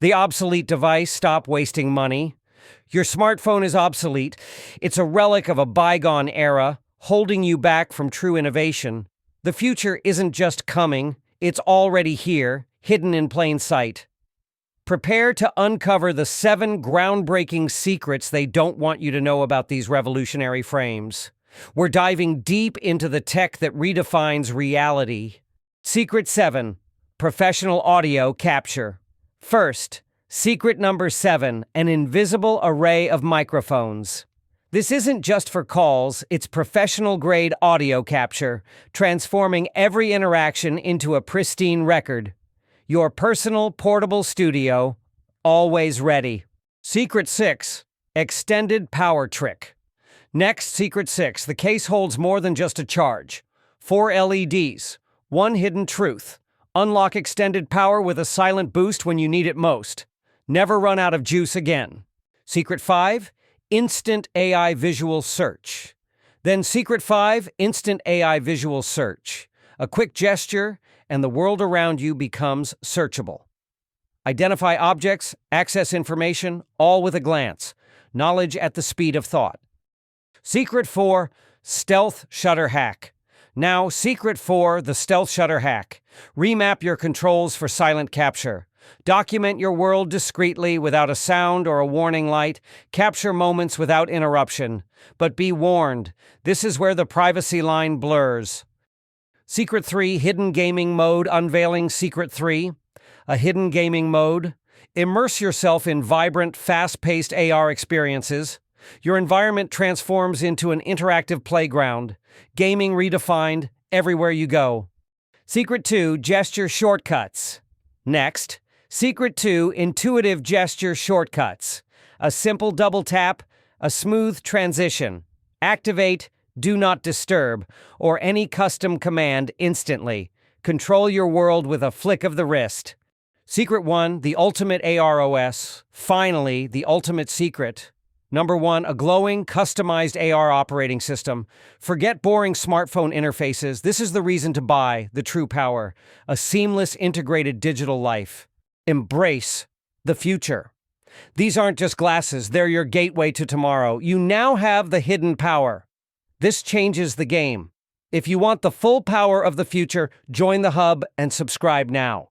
The obsolete device, stop wasting money. Your smartphone is obsolete. It's a relic of a bygone era, holding you back from true innovation. The future isn't just coming, it's already here, hidden in plain sight. Prepare to uncover the 7 groundbreaking secrets they don't want you to know about these revolutionary frames. We're diving deep into the tech that redefines reality. Secret 7. Professional audio capture. First, secret number 7, an invisible array of microphones. This isn't just for calls, it's professional-grade audio capture, transforming every interaction into a pristine record. Your personal portable studio, always ready. Secret 6, extended power trick. Next, Secret 6, the case holds more than just a charge. 4 LEDs, 1 hidden truth. Unlock extended power with a silent boost when you need it most. Never run out of juice again. Secret 5, instant AI visual search. Then Secret 5, instant AI visual search. A quick gesture, and the world around you becomes searchable. Identify objects, access information, all with a glance. Knowledge at the speed of thought. Secret 4, stealth shutter hack. Now, Secret 4, the stealth shutter hack. Remap your controls for silent capture. Document your world discreetly without a sound or a warning light. Capture moments without interruption. But be warned, this is where the privacy line blurs. Secret 3, hidden gaming mode. Unveiling Secret 3, a hidden gaming mode. Immerse yourself in vibrant, fast-paced AR experiences. Your environment transforms into an interactive playground. Gaming redefined everywhere you go. Secret 2, gesture shortcuts. Next, Secret 2, intuitive gesture shortcuts. A simple double tap, a smooth transition. Activate Do Not Disturb, or any custom command instantly. Control your world with a flick of the wrist. Secret 1, the ultimate AR OS. Finally, the ultimate secret. Number 1, a glowing, customized AR operating system. Forget boring smartphone interfaces. This is the reason to buy the true power. A seamless, integrated digital life. Embrace the future. These aren't just glasses, they're your gateway to tomorrow. You now have the hidden power. This changes the game. If you want the full power of the future, join the hub and subscribe now.